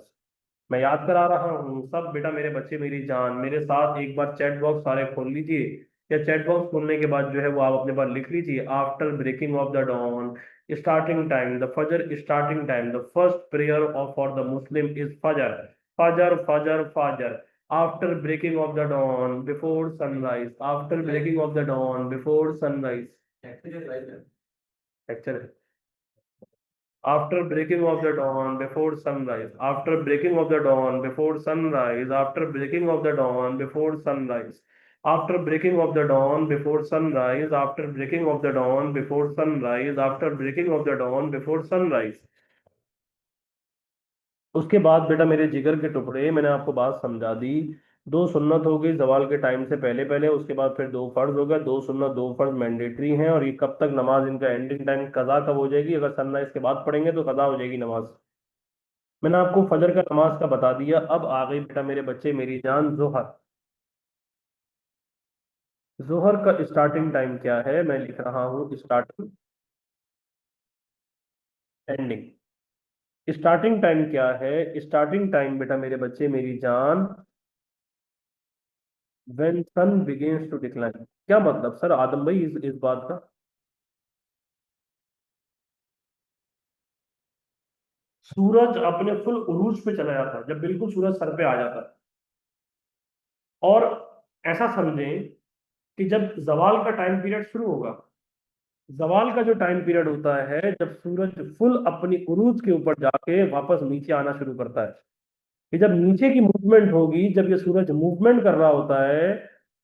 मैं याद करा रहा हूँ सब। बेटा मेरे बच्चे मेरी जान, मेरे साथ एक बार चैट बॉक्स सारे खोल लीजिए। या चैट बॉक्स खोलने के बाद जो है वो आप अपने बार लिख लीजिए, after breaking of the dawn, starting time the फजर, starting time the first prayer of for the Muslim is फजर, फजर फजर फजर, after breaking of the dawn before sunrise, after breaking of the dawn before sunrise. Actually after breaking of the dawn before sunrise, after breaking of the dawn before sunrise, after breaking of the dawn before sunrise, after breaking of the dawn before sunrise, after breaking of the dawn before sunrise, after breaking of the dawn before sunrise। उसके बाद बेटा मेरे जिगर के टुकड़े, मैंने आपको बात समझा दी। दो सुन्नत हो गई जवाल के टाइम से पहले पहले, उसके बाद फिर दो फर्ज हो गए। दो सुन्नत दो फर्ज मैंडेटरी हैं, और ये कब तक नमाज, इनका एंडिंग टाइम कज़ा कब हो जाएगी? अगर सनराइज के बाद पढ़ेंगे तो कज़ा हो जाएगी नमाज। मैंने आपको फजर का नमाज का बता दिया। अब आ गई बेटा मेरे बच्चे मेरी जान जोहर। जोहर का स्टार्टिंग टाइम क्या है? मैं लिख रहा हूँ स्टार्टिंग, एंडिंग। स्टार्टिंग टाइम क्या है? स्टार्टिंग टाइम बेटा मेरे बच्चे मेरी जान, when sun begins to decline. क्या मतलब सर आदम भाई इस बात का? सूरज अपने फुल उरूज पे चला जाता है, जब बिल्कुल सूरज सर पे आ जाता है। और ऐसा समझें कि जब जवाल का टाइम पीरियड शुरू होगा, जवाल का जो टाइम पीरियड होता है जब सूरज फुल अपनी उरूज के ऊपर जाके वापस नीचे आना शुरू करता है, कि जब नीचे की मूवमेंट होगी, जब ये सूरज मूवमेंट कर रहा होता है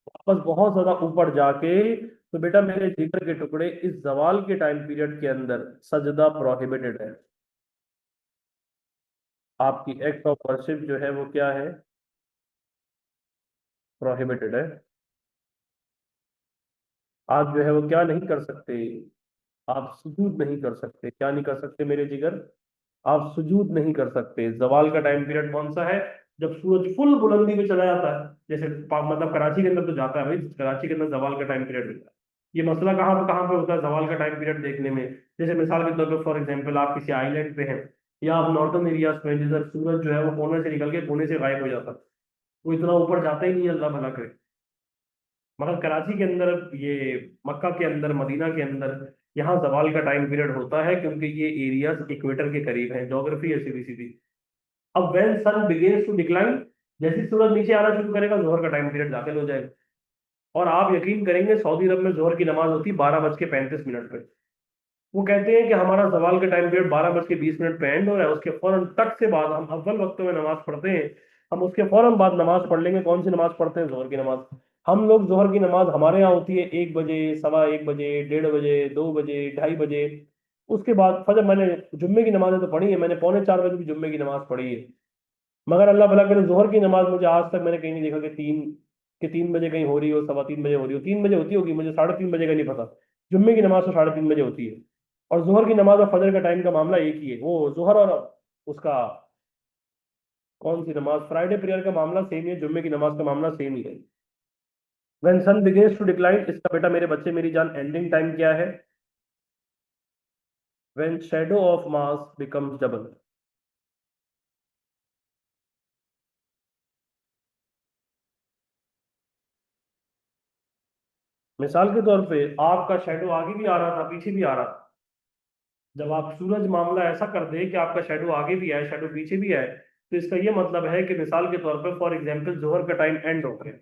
वापस बहुत ज्यादा ऊपर जाके, तो बेटा मेरे जिगर के टुकड़े इस जवाल के टाइम पीरियड के अंदर सजदा प्रोहिबिटेड है। आपकी एक्ट ऑफ वर्शिप जो है वो क्या है? प्रोहिबिटेड है। आप जो है वो क्या नहीं कर सकते? आप सुजूद नहीं कर सकते। क्या नहीं कर सकते मेरे जिगर? आप सुजूद नहीं कर सकते। जवाल का टाइम पीरियड कौन सा है? जब सूरज फुल बुलंदी पे चला जाता है। जैसे मतलब कराची के अंदर तो जाता है भाई, कराची के अंदर जवाल का टाइम पीरियड होता है। ये मसला कहाँ पे होता है जवाल का टाइम पीरियड देखने में? जैसे मिसाल के तौर पर फॉर एग्जाम्पल आप किसी आइलैंड पे हैं, या आप नॉर्दर्न एरियाज में, जिधर सूरज जो है वो कोने से निकल के कोने से गायब हो जाता है, वो इतना ऊपर जाता ही नहीं है, अल्लाह भला करे। मगर कराची के अंदर, ये मक्का के अंदर, मदीना के अंदर, यहाँ जवाल का टाइम पीरियड होता है, क्योंकि ये एरियाज इक्वेटर के करीब हैं। ज्योग्राफी है सीधी सीधी। अब when sun begins to decline, जैसे ही सूरज नीचे आना शुरू करेगा जोहर का टाइम पीरियड दाखिल हो जाएगा। और आप यकीन करेंगे सऊदी अरब में जोहर की नमाज होती है 12:35 पे। वो कहते हैं कि हमारा जवाल का टाइम पीरियड 12:20 पे एंड हो रहा है, उसके फौरन तक से बाद हम अव्वल वक्तों में नमाज पढ़ते हैं। हम उसके फौरन बाद नमाज पढ़ लेंगे। कौन सी नमाज पढ़ते हैं? जोहर की नमाज। हम लोग जोहर की नमाज हमारे यहाँ होती है 1 बजे, सवा 1 बजे, 1:30 बजे, 2 बजे, 2:30 बजे। उसके बाद फजर, मैंने जुम्मे की नमाजें तो पढ़ी है, मैंने पौने 4 बजे भी जुम्मे की नमाज पढ़ी है। मगर अल्लाह भला करे जोहर की नमाज मुझे आज तक मैंने कहीं नहीं देखा कि 3 बजे कहीं हो रही हो, सवा 3 बजे हो रही हो। 3 बजे होती होगी, मुझे 3:30 बजे का नहीं पता। जुम्मे की नमाज तो 3:30 बजे होती है। और जोहर की नमाज और फजर का टाइम का मामला एक ही है, वो जोहर और उसका कौन सी नमाज? फ्राइडे प्रेयर का मामला सेम ही है, जुम्मे की नमाज का मामला सेम ही है। When sun begins to decline, इसका बेटा मेरे बच्चे मेरी जान एंडिंग टाइम क्या है? When shadow of mass becomes double. मिसाल के तौर पे आपका शैडो आगे भी आ रहा था, पीछे भी आ रहा था। जब आप सूरज मामला ऐसा कर दे कि आपका शैडो आगे भी आए, शैडो पीछे भी आए, तो इसका ये मतलब है कि मिसाल के तौर पे फॉर एग्जांपल जोहर का टाइम एंड हो गया,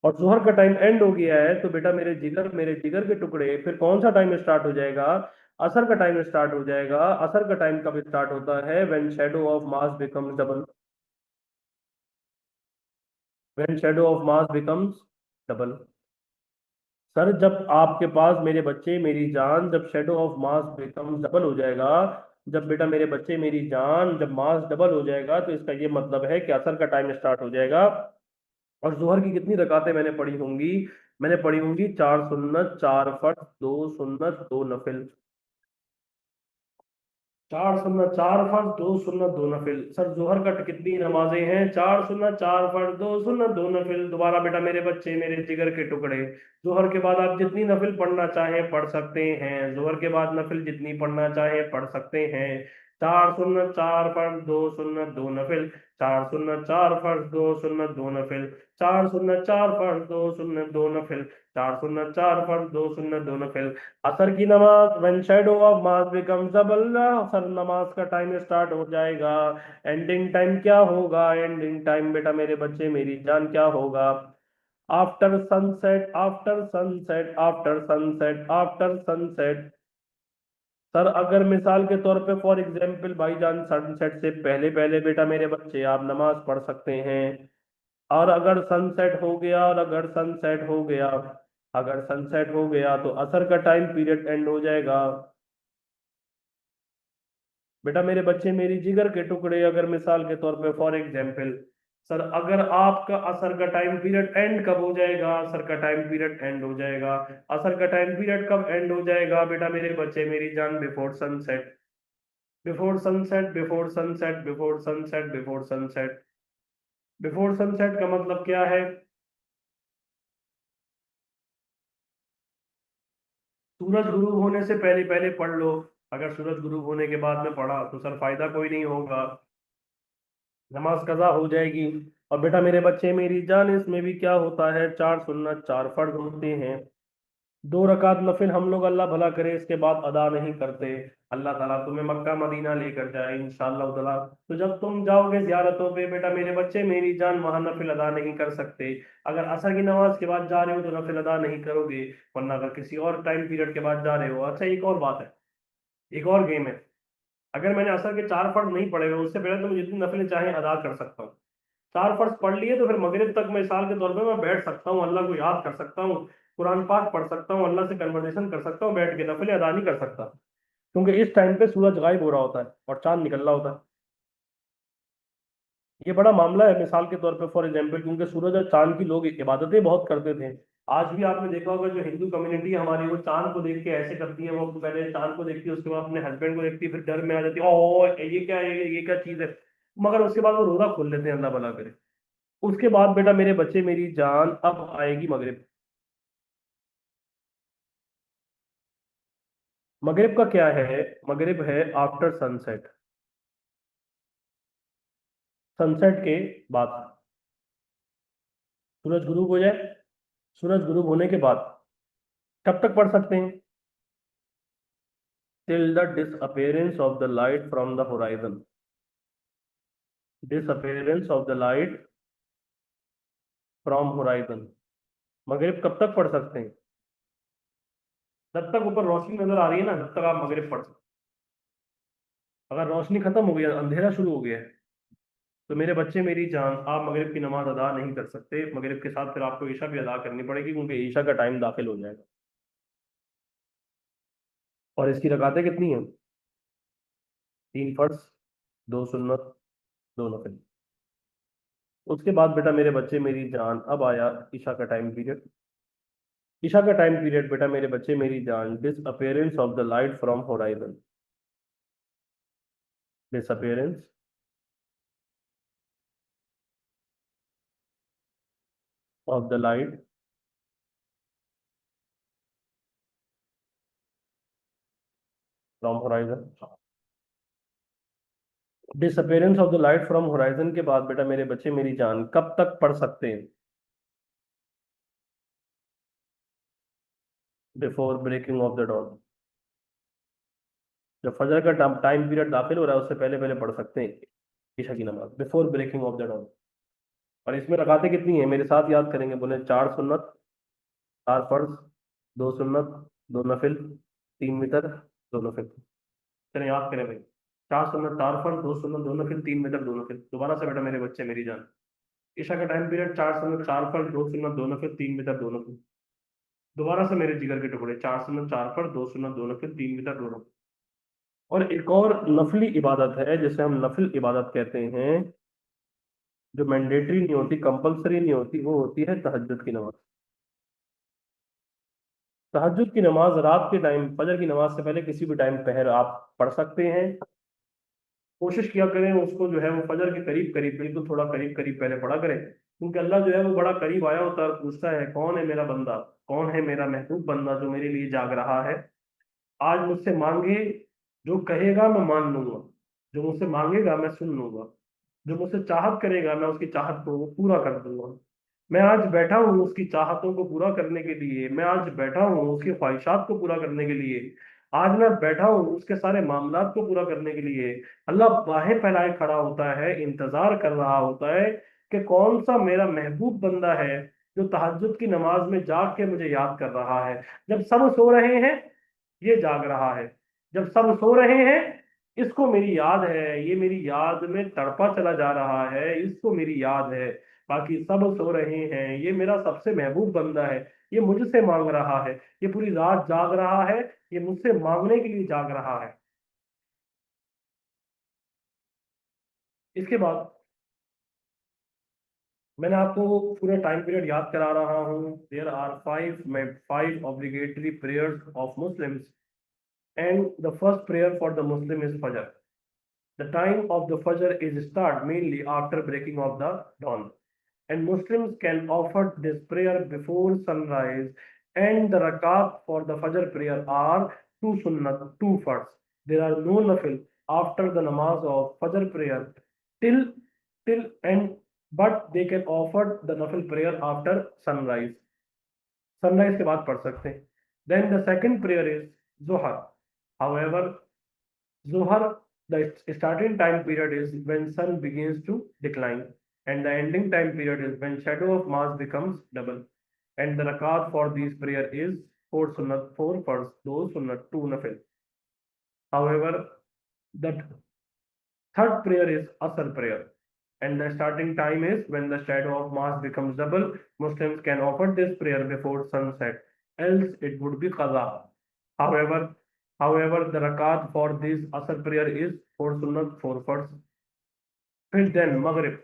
और जोहर का टाइम एंड हो गया है, तो बेटा मेरे जिगर के टुकड़े, फिर कौन सा टाइम स्टार्ट हो जाएगा? असर का टाइम स्टार्ट हो जाएगा। असर का टाइम कब स्टार्ट होता है? When shadow of mass becomes double. When shadow of mass becomes double. Sir जब आपके पास मेरे बच्चे मेरी जान, जब shadow of mass becomes double हो जाएगा, जब बेटा मेरे बच्चे मेरी जान, जब मास डबल हो जाएगा, तो इसका ये मतलब है कि असर का टाइम स्टार्ट हो जाएगा। और जोहर की कितनी रकातें मैंने पढ़ी होंगी? मैंने पढ़ी होंगी 4 सुन्नत, 4 फर्ज, 2 सुन्नत, 2 नफिल। 4 सुन्नत, 4 फर्ज, 2 सुन्नत, 2 नफिल। सर जोहर का कितनी नमाजें हैं? 4 सुन्नत, 4 फर्ज, 2 सुन्नत, 2 नफिल। दोबारा बेटा मेरे बच्चे मेरे जिगर के टुकड़े, जोहर के बाद आप जितनी नफिल पढ़ना चाहें पढ़ सकते हैं, जोहर के बाद नफिल जितनी पढ़ना चाहें पढ़ सकते हैं। 4 सुन्नत, 4 फर्ज, 2 सुन्नत, 2 नफिल। 4 सुन्नत, 4 फर्ज, 2 सुन्नत, 2 नफिल। 4 सुन्नत, 4 फर्ज, 2 सुन्नत, 2 नफिल। 4 सुन्नत, 4 फर्ज, 2 सुन्नत, 2 नफिल। असर की नमाज when shadow of mass becomes double, असर नमाज का टाइम स्टार्ट हो जाएगा। एंडिंग टाइम क्या होगा? एंडिंग टाइम बेटा मेरे बच्चे मेरी जान क्या होगा? After sunset, after sunset, after sunset, after sunset. Sir अगर मिसाल के तौर पे फॉर एग्जांपल भाईजान सनसेट से पहले पहले बेटा मेरे बच्चे आप नमाज पढ़ सकते हैं। और अगर सनसेट हो गया, और अगर सनसेट हो गया, अगर सनसेट हो गया, तो असर का टाइम पीरियड एंड हो जाएगा। बेटा मेरे बच्चे मेरी जिगर के टुकड़े, अगर मिसाल के तौर पे फॉर एग्जांपल, सर अगर आपका असर का टाइम पीरियड एंड कब हो जाएगा? असर का टाइम पीरियड एंड हो जाएगा। असर का टाइम पीरियड कब एंड हो जाएगा बेटा मेरे बच्चे मेरी जान? Before sunset. Before sunset, before sunset, before sunset, before sunset. Before sunset का मतलब क्या है? सूरज गुरूब होने से पहले पहले पढ़ लो। अगर सूरज गुरूब होने के बाद में पढ़ा तो सर फायदा कोई नहीं होगा, नमाज कजा हो जाएगी। और बेटा मेरे बच्चे मेरी जान, इसमें भी क्या होता है? 4 सुन्नत, 4 फर्ज होते हैं। 2 रकात नफिल हम लोग अल्लाह भला करे इसके बाद अदा नहीं करते। अल्लाह ताला तुम्हें मक्का मदीना लेकर जाए इंशाअल्लाह ताला, तो जब तुम जाओगे जियारतों पे बेटा मेरे बच्चे मेरी जान, वहां नफिल अदा नहीं कर सकते। अगर असर की नमाज के बाद जा रहे हो तो नफिल अदा नहीं करोगे, वरना अगर किसी और टाइम पीरियड के बाद जा रहे हो। अच्छा एक और बात है, एक और गेम है। अगर मैंने असर के 4 फर्ज नहीं पढ़े हुए, उससे पहले तो मैं जितनी नफिलें चाहें अदा कर सकता हूँ। 4 फर्ज पढ़ लिए तो फिर मगरिब तक मैं मिसाल के तौर पे मैं बैठ सकता हूँ, अल्लाह को याद कर सकता हूँ, कुरान पाक पढ़ सकता हूँ, अल्लाह से कन्वर्सेशन कर सकता हूँ, बैठ के नफिलें अदा नहीं कर सकता, क्योंकि इस टाइम पे सूरज गायब हो रहा होता है और चांद निकल रहा होता है। ये बड़ा मामला है मिसाल के तौर पे फॉर एग्जाम्पल, क्योंकि सूरज और चांद की लोग इबादतें बहुत करते थे। आज भी आपने देखा होगा जो हिंदू कम्युनिटी है हमारी, वो चांद को देख के ऐसे करती है, वो पहले चांद को देखती है, उसके बाद अपने हस्बैंड को देखती है, फिर डर में आ जाती है, ओ ये क्या है, ये क्या चीज है। मगर उसके बाद वो रोजा खोल लेते हैं, अल्लाह भला करे। उसके बाद बेटा मेरे बच्चे मेरी जान अब आएगी मगरिब। मगरिब का क्या है? मगरिब है आफ्टर सनसेट, सनसेट के बाद। सूरज गुरूब हो जाए, सूरज गुरूब होने के बाद कब तक पढ़ सकते हैं? Till the disappearance of the light from the horizon. Disappearance of the light from horizon. मगरिब कब तक पढ़ सकते हैं? जब तक ऊपर रोशनी नजर आ रही है ना, जब तक आप मगरिब पढ़ सकते हैं। अगर रोशनी खत्म हो गई, अंधेरा शुरू हो गया है, तो मेरे बच्चे मेरी जान आप मगरिब की नमाज अदा नहीं कर सकते। मगरिब के साथ फिर आपको ईशा भी अदा करनी पड़ेगी, क्योंकि ईशा का टाइम दाखिल हो जाएगा। और इसकी रकातें कितनी हैं? 3 फर्ज, 2 सुन्नत, 2 नफिल। उसके बाद बेटा मेरे बच्चे मेरी जान अब आया ईशा का टाइम पीरियड। ईशा का टाइम पीरियड बेटा मेरे बच्चे मेरी जान, disappearance of the light from horizon. Disappearance of the light from horizon. Disappearance of the light from horizon के बाद बेटा मेरे बच्चे मेरी जान कब तक पढ़ सकते हैं? Before breaking of the dawn. जब फजर का टाइम पीरियड दाखिल हो रहा है उससे पहले पहले पढ़ सकते हैं ईशा की नमाज, before breaking of the dawn. और इसमें रकातें कितनी है मेरे साथ याद करेंगे, बोले 4 सुन्नत, 4 फर्ज, 2 सुन्नत, 2 नफिल, 3 वितर, 2 नफिल। चलिए याद करें भाई, 4 सुन्नत, 4 फर्ज, 2 सुन्नत, 2 नफिल, 3 वितर, 2 नफिल। दोबारा से बेटा मेरे बच्चे मेरी जान, ईशा का टाइम पीरियड 4 सुन्नत, 4 फर्ज, 2 सुन्नत, 2 नफिल, 3 वितर, 2 नफिल। दोबारा से मेरे जिगर के टुकड़े, 4 सुन्नत, 4 फर्ज, 2 सुन्नत, 2 नफिल, 3 वितर, 2 नफिल। और एक और नफली इबादत है जिसे हम नफिल इबादत कहते हैं, जो मैंडेटरी नहीं होती, कंपलसरी नहीं होती, वो होती है तहज्जुद की नमाज। तहज्जुद की नमाज रात के टाइम, फजर की नमाज से पहले किसी भी टाइम पहर आप पढ़ सकते हैं। कोशिश किया करें उसको जो है वो फजर के करीब करीब, बिल्कुल थोड़ा करीब करीब पहले पढ़ा करें, क्योंकि अल्लाह जो है वो बड़ा करीब आया होता है और पूछता है कौन है मेरा बंदा, कौन है मेरा महबूब बंदा जो मेरे लिए जाग रहा है। आज मुझसे मांगे, जो कहेगा मैं मान लूंगा, जो मुझसे मांगेगा मैं सुन लूंगा, जो मुझसे चाहत करेगा मैं उसकी चाहत को पूरा कर दूंगा। मैं आज बैठा हूँ उसकी चाहतों को पूरा करने के लिए, मैं आज बैठा हूँ उसकी ख्वाहिशात को पूरा करने के लिए, आज मैं बैठा हूँ उसके सारे मामलात को पूरा करने के लिए। अल्लाह बाहें फैलाए खड़ा होता है, इंतजार कर रहा होता है कि कौन सा मेरा महबूब बंदा है जो तहज्जुद की नमाज में जाग के मुझे याद कर रहा है। जब सब सो रहे हैं ये जाग रहा है, जब सब सो रहे हैं इसको मेरी याद है, ये मेरी याद में तड़पा चला जा रहा है, इसको मेरी याद है। बाकी सब सो रहे हैं, ये मेरा सबसे महबूब बंदा है, ये मुझसे मांग रहा है, ये पूरी रात जाग रहा है, ये मुझसे मांगने के लिए जाग रहा है। इसके बाद मैंने आपको पूरा टाइम पीरियड याद करा रहा हूँ। There are five obligatory prayers of Muslims, and the first prayer for the Muslim is Fajr. The time of the Fajr is start mainly after breaking of the dawn, and Muslims can offer this prayer before sunrise. And the rakat for the Fajr prayer are 2 sunnat, 2 farz. There are no nafil after the namaz of Fajr prayer till and but they can offer the nafil prayer after sunrise. Sunrise के बाद पढ़ सकते हैं. Then the second prayer is Zuhar. However, Zohar, the starting time period is when sun begins to decline, and the ending time period is when shadow of Mars becomes double. And the rakat for these prayer is 4 sunnat, 4 farz, 2 sunnat, 2 nafil. However, the third prayer is Asr prayer, and the starting time is when the shadow of Mars becomes double. Muslims can offer this prayer before sunset, else it would be qaza. However, the rakat for this Asr prayer is 4 sunnat, 4 farz. फिर then Maghrib,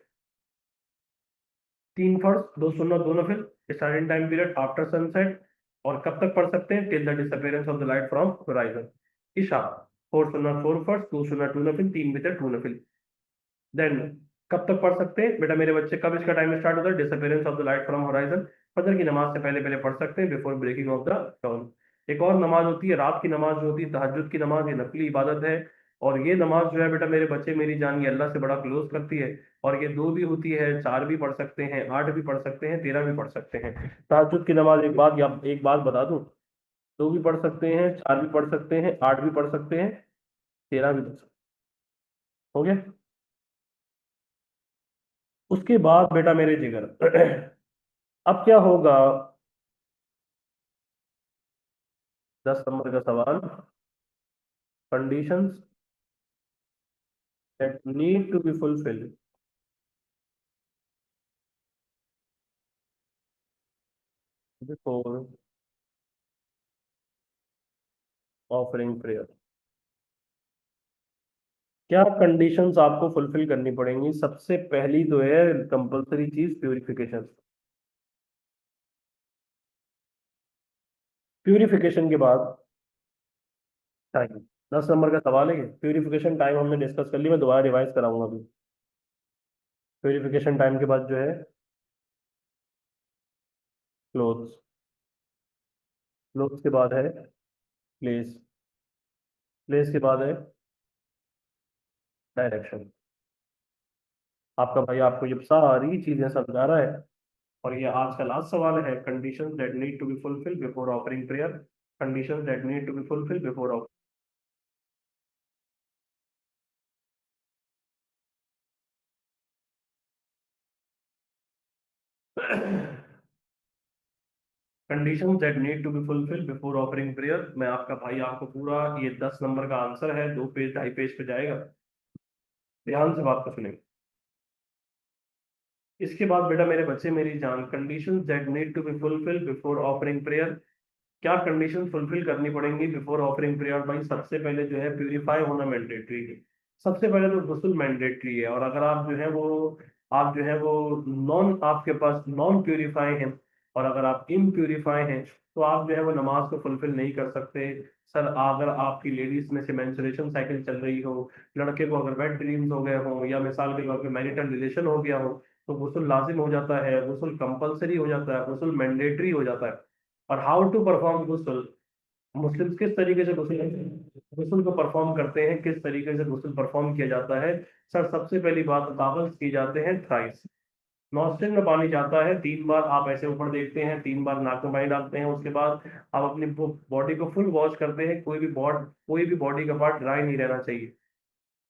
3 फर्ज, 2 सुन्नत, 2 नफिल, starting time period after sunset. और कब तक पढ़ सकते हैं? Till the disappearance of the light from horizon. ईशा, 4 सुन्नत, 4 फर्ज, 2 सुन्नत, 2 नफिल, 3 वितर, 2 नफिल। देन कब तक पढ़ सकते हैं बेटा मेरे बच्चे, कब इसका टाइम स्टार्ट होता है? Disappearance of the light from horizon, फजर की नमाज से पहले पहले पढ़ सकते हैं, before breaking of the dawn. एक और नमाज होती है रात की नमाज, जो होती है तहज्जुद की नमाज, ये नफली इबादत है। और ये नमाज जो है बेटा मेरे बच्चे मेरी जान, ये अल्लाह से बड़ा क्लोज करती है। और ये 2 भी होती है, 4 भी पढ़ सकते हैं, 8 भी पढ़ सकते हैं, 13 भी पढ़ सकते हैं। तहज्जुद की नमाज, एक बात बता दूं, 2 भी पढ़ सकते हैं, 4 भी पढ़ सकते हैं, 8 भी पढ़ सकते हैं, 13 भी पढ़ सकते हैं। हो गया? उसके बाद बेटा मेरे जिगर अब क्या होगा? 10 नंबर का सवाल, conditions that need to be fulfilled before offering prayer। क्या कंडीशंस आपको फुलफिल करनी पड़ेंगी? सबसे पहली तो है कंपलसरी चीज, प्यूरिफिकेशन। प्यूरिफिकेशन के बाद टाइम। 10 नंबर का सवाल है कि प्यूरिफिकेशन टाइम हमने डिस्कस कर ली, मैं दोबारा रिवाइज कराऊंगा अभी। प्यूरिफिकेशन टाइम के बाद जो है क्लोथ्स। क्लोथ्स के बाद है प्लेस। प्लेस के बाद है डायरेक्शन। आपका भाई आपको ये सारी चीजें समझा रहा है। और ये आज का लास्ट सवाल है, conditions that need to be fulfil before offering prayer. Conditions that need to be fulfil before conditions that need to be fulfil before offering prayer. मैं आपका भाई आपको पूरा ये 10 नंबर का आंसर है, 2 पेज 2.5 पेज पे जाएगा। ध्यान से बात को सुनेंगे। इसके बाद बेटा मेरे बच्चे मेरी जान, conditions that need to be fulfil before offering prayer. क्या कंडीशन फुलफिल करनी पड़ेंगी बिफोर ऑफरिंग प्रेयर? भाई सबसे पहले जो है प्यूरिफाई होना मैंडेटरी है। सबसे पहले तो गुस्ल मैंडेटरी है, और अगर आप जो है वो आप जो है वो नॉन आपके पास नॉन प्यूरिफाई हैं, और अगर आप इम्प्यूरिफाई हैं, तो आप जो है वो नमाज को फुलफिल नहीं कर सकते। सर अगर आपकी लेडीज में से मेंस्ट्रुएशन साइकिल चल रही हो, लड़के को अगर वेट ड्रीम्स हो गए हो, या मिसाल के तौर पे मैरिटल रिलेशन हो गया हो, तो गुस्ल लाजिम हो जाता है, गुस्ल कंपलसरी हो जाता है, गुस्ल मैंडेटरी हो जाता है। और हाउ टू परफॉर्म गुस्ल, मुस्लिम्स किस तरीके से गुस्ल गुस्ल को परफॉर्म करते हैं, किस तरीके से गुस्ल परफॉर्म किया जाता है? सर सबसे पहली बात, गागल्स किए जाते हैं थ्राइस। नॉस्ट्रिल में पानी जाता है 3 बार, आप ऐसे ऊपर देखते हैं, 3 बार नाक में पानी डालते हैं, उसके बाद आप अपनी बॉडी को फुल वॉश करते हैं। कोई भी बॉडी का पार्ट ड्राई नहीं रहना चाहिए।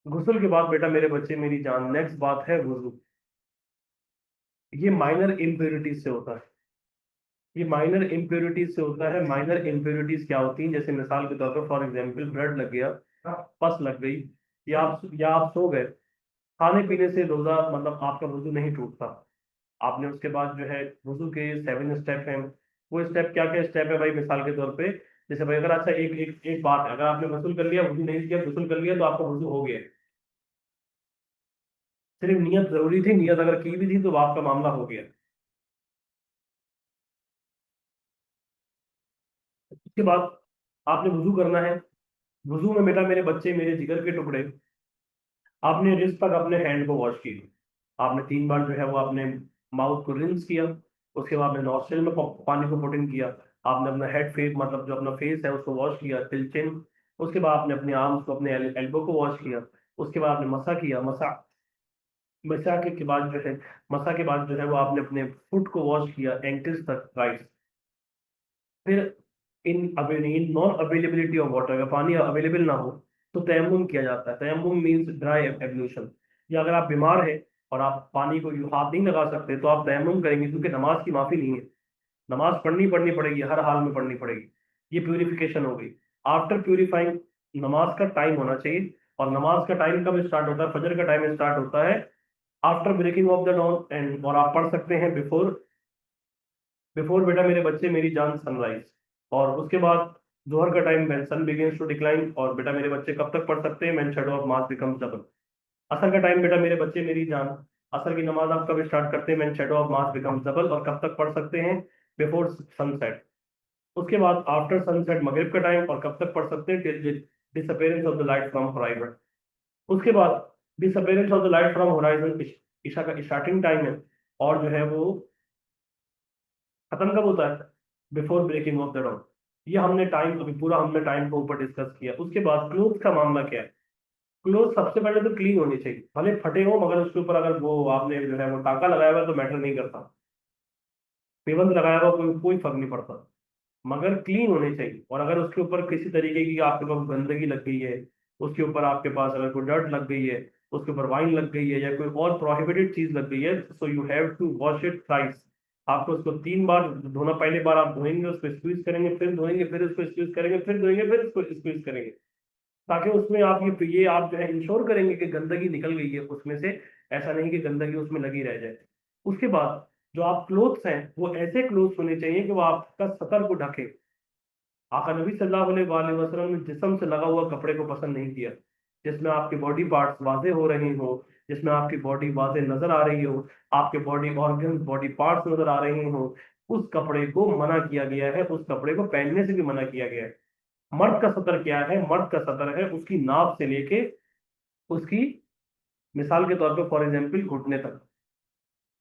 गुस्ल के बाद बेटा मेरे बच्चे मेरी जान, नेक्स्ट बात है वुजू। ये माइनर इम्प्योरिटीज से होता है। ये माइनर इम्प्योरिटीज से होता है। माइनर इम्प्योरिटीज क्या होती हैं? जैसे मिसाल के तौर पर फॉर एग्जांपल ब्लड लग गया, पस लग गई, या आप सो गए, खाने पीने से रोजा मतलब आपका वजू नहीं टूटता। आपने उसके बाद जो है वजू के 7 स्टेप हैं। वो स्टेप क्या क्या स्टेप है भाई? मिसाल के तौर पे जैसे भाई अगर अच्छा एक बात है, अगर आपने वसूल कर लिया, वजू नहीं किया, वसूल कर लिया, तो आपका वजू हो गया। सिर्फ नियत जरूरी थी, नियत अगर की भी थी तो आपका मामला हो गया। उसके बाद आपने वजू करना है। वजू में बेटा मेरे बच्चे मेरे जिगर के टुकड़े, आपने रिस्ट तक अपने हैंड को वॉश किया। आपने 3 बार जो है वो आपने माउथ को रिंस किया। उसके बाद आपने नॉस्ट्रिल में पानी को पुट इन किया। आपने अपना हेड फेस मतलब जो अपना फेस है उसको वॉश किया टिल चिन। उसके बाद आपने अपने आर्म्स को अपने एल्बो को वॉश किया। उसके बाद आपने मसा किया। मसा के बाद जो है मसा के बाद जो है वो आपने अपने फुट को वॉश किया एंकल्स तक, राइट। फिर in non availability of water, अगर पानी अवेलेबल ना हो, तो तयम्मुम किया जाता है। तयम्मुम मीन्स ड्राई एब्ल्यूशन। या अगर आप बीमार हैं और आप पानी को हाथ नहीं लगा सकते, तो आप तयम्मुम करेंगे, क्योंकि नमाज की माफी नहीं है। नमाज पढ़नी पढ़नी पड़ेगी, हर हाल में पढ़नी पड़ेगी। ये प्यूरिफिकेशन हो गई। आफ्टर प्यूरिफाइंग, नमाज का टाइम होना चाहिए। और नमाज का टाइम कब स्टार्ट होता है? फजर का टाइम स्टार्ट होता है after breaking of the dawn, and और आप पढ़ सकते हैं बिफोर बिफोर बेटा मेरे बच्चे मेरी जान सनराइज। और उसके बाद जोहर का time when sun begins to decline, और बेटा मेरे बच्चे कब तक पढ़ सकते हैं? When shadow of mass becomes double. असर का टाइम बेटा मेरे बच्चे मेरी जान, असर की नमाज आप कब स्टार्ट करते हैं? When shadow of mass becomes double. और कब तक पढ़ सकते हैं? Before sunset. उसके बाद आफ्टर सनसेट मगरिब का टाइम, और कब तक पढ़ सकते हैं? Till disappearance of the light from horizon. उसके बाद disappearance of the light from horizon ईशा का स्टार्टिंग टाइम है, और जो है वो खत्म कब होता है? Before breaking of the dawn. ये हमने टाइम अभी पूरा हमने टाइम को ऊपर डिस्कस किया। उसके बाद क्लोथ का मामला क्या है? क्लोथ सबसे पहले तो क्लीन होनी चाहिए, भले फटे हो, मगर उसके ऊपर अगर वो आपने जो है वो टाका लगाया हुआ है तो मैटर नहीं करता। पेबंद लगाया हुआ कोई कोई फर्क नहीं पड़ता, मगर क्लीन होने चाहिए। और अगर उसके ऊपर किसी तरीके की आपके पास गंदगी लग गई है, उसके ऊपर आपके पास अगर कोई डर्ट लग गई है, उसके ऊपर वाइन लग गई है, या कोई और प्रोहिबिटेड चीज लग गई है, so you have to wash it thrice. आपको उसको 3 बार धोना। पहले बार आप धोएंगे, उसको स्क्वीज करेंगे, फिर धोएंगे, फिर उसको स्क्वीज करेंगे, फिर धोएंगे, फिर उसको स्क्वीज करेंगे, ताकि उसमें आप ये आप जो है इंश्योर करेंगे कि गंदगी निकल गई है उसमें से। ऐसा नहीं कि गंदगी उसमें लगी रह जाए। उसके बाद जो आप क्लोथ्स हैं वो ऐसे क्लोथ्स होने चाहिए कि वो आपका सतर को ढके। आका नबी सल्लल्लाहु अलैहि वसल्लम ने जिस्म से लगा हुआ कपड़े को पसंद नहीं किया, जिसमें आपके बॉडी पार्ट्स वाजे हो रहे हो, जिसमें आपकी बॉडी वाजे नजर आ रही हो, आपके बॉडी ऑर्गन्स बॉडी पार्ट्स नजर आ रहे हो, उस कपड़े को मना किया गया है। उस कपड़े को पहनने से भी मना किया गया है। मर्द का सतर क्या है? मर्द का सतर है उसकी नाभ से लेके उसकी, मिसाल के तौर पे फॉर एग्जाम्पल, घुटने तक।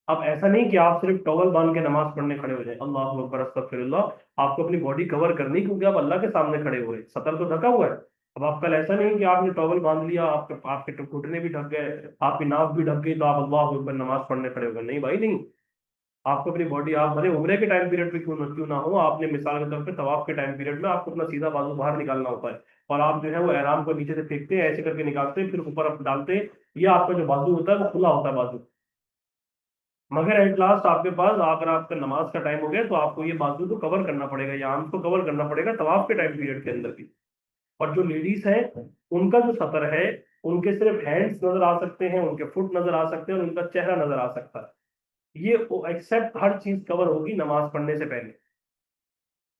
अब ऐसा नहीं कि आप सिर्फ टॉवल बांध के नमाज पढ़ने खड़े हो जाए, अल्लाह अकबर अस्तगफिरुल्लाह, आपको अपनी बॉडी कवर करनी, क्योंकि आप अल्लाह के सामने खड़े हुए, सतर तो ढका हुआ है। अब आप कल ऐसा नहीं कि आपने टॉवल बांध लिया, आपके आपके घुटने भी ढक गए, आपकी नाक भी ढक गई, तो आप अल्लाह अकबर नमाज पढ़ने खड़े हो गए, नहीं भाई नहीं। आपको अपनी बॉडी, आप भले उम्रे के टाइम पीरियड पे क्यों ना हो, आपने मिसाल के तौर पे तवाफ के टाइम पीरियड में आपको अपना सीधा बाजू बाहर निकालना होता है, और आप जो है वो एहराम को नीचे से फेंकते हैं, ऐसे करके निकालते हैं, फिर ऊपर आप डालते हैं, ये आपका जो बाजू होता है वो खुला होता है बाजू। मगर एट लास्ट आपके पास, अगर आपका नमाज का टाइम हो गया, तो आपको ये बाजू को कवर करना पड़ेगा, या आर्म्स को कवर करना पड़ेगा तवाफ के टाइम पीरियड के अंदर भी। और जो लेडीज है, उनका जो सतर है, उनके सिर्फ हैंड्स नजर आ सकते हैं, उनके फुट नजर आ सकते हैं, और उनका चेहरा नजर आ सकता है। ये एक्सेप्ट हर चीज कवर होगी नमाज पढ़ने से पहले।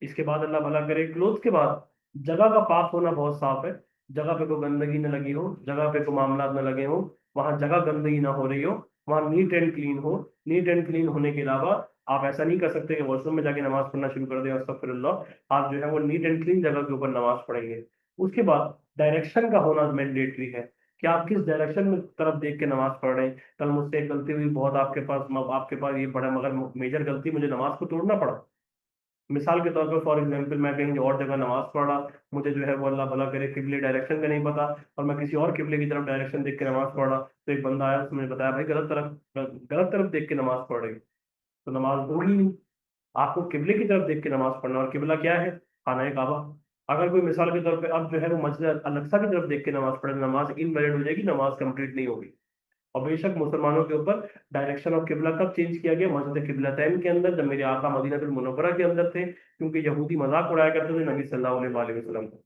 इसके बाद अल्लाह भला करे, क्लोथ के बाद जगह का पाक होना बहुत साफ है, जगह पे कोई गंदगी न लगी हो, जगह पे कोई मामला न लगे हो, वहां जगह गंदगी ना हो रही हो, वहां नीट एंड क्लीन हो। नीट एंड क्लीन होने के अलावा आप ऐसा नहीं कर सकते कि वॉशरूम में जाके नमाज पढ़ना शुरू कर दें, अस्तगफिरुल्लाह। आप जो है वो नीट एंड क्लीन जगह के ऊपर नमाज पढ़ेंगे। उसके बाद डायरेक्शन का होना मैंडेटरी है, कि आप किस डायरेक्शन में तरफ देख के नमाज पढ़ रहे हैं। कल मुझसे एक गलती हुई बहुत, आपके पास ये बड़ा मगर मेजर गलती, मुझे नमाज को तोड़ना पड़ा। मिसाल के तौर पर फॉर एग्जांपल, मैं कहीं और जगह नमाज पढ़ा, मुझे जो है वो अल्लाह भला करे किबले डायरेक्शन का नहीं पता, और मैं किसी और किबले की तरफ डायरेक्शन देख के नमाज पढ़ा, तो एक बंदा आया, उसने बताया भाई गलत तरफ देख के नमाज पढ़ रही, तो नमाज होगी नहीं। आपको किबले की तरफ देख के नमाज पढ़ना, और किबला क्या है? खाना काबा। अगर कोई मिसाल के तौर पे अब जो है वो मस्जिद अल-अक्सा की तरफ देख के नमाज पढ़े, नमाज इनवैलिड हो जाएगी, नमाज कंप्लीट नहीं होगी। और बेशक मुसलमानों के ऊपर डायरेक्शन ऑफ किबला कब चेंज किया गया? मस्जिद किबलतैन के अंदर, जब मेरे आका मदीना मुनव्वरा के अंदर थे, क्योंकि यहूदी मजाक उड़ाया करते थे नबी सल्लल्लाहु अलैहि वसल्लम को।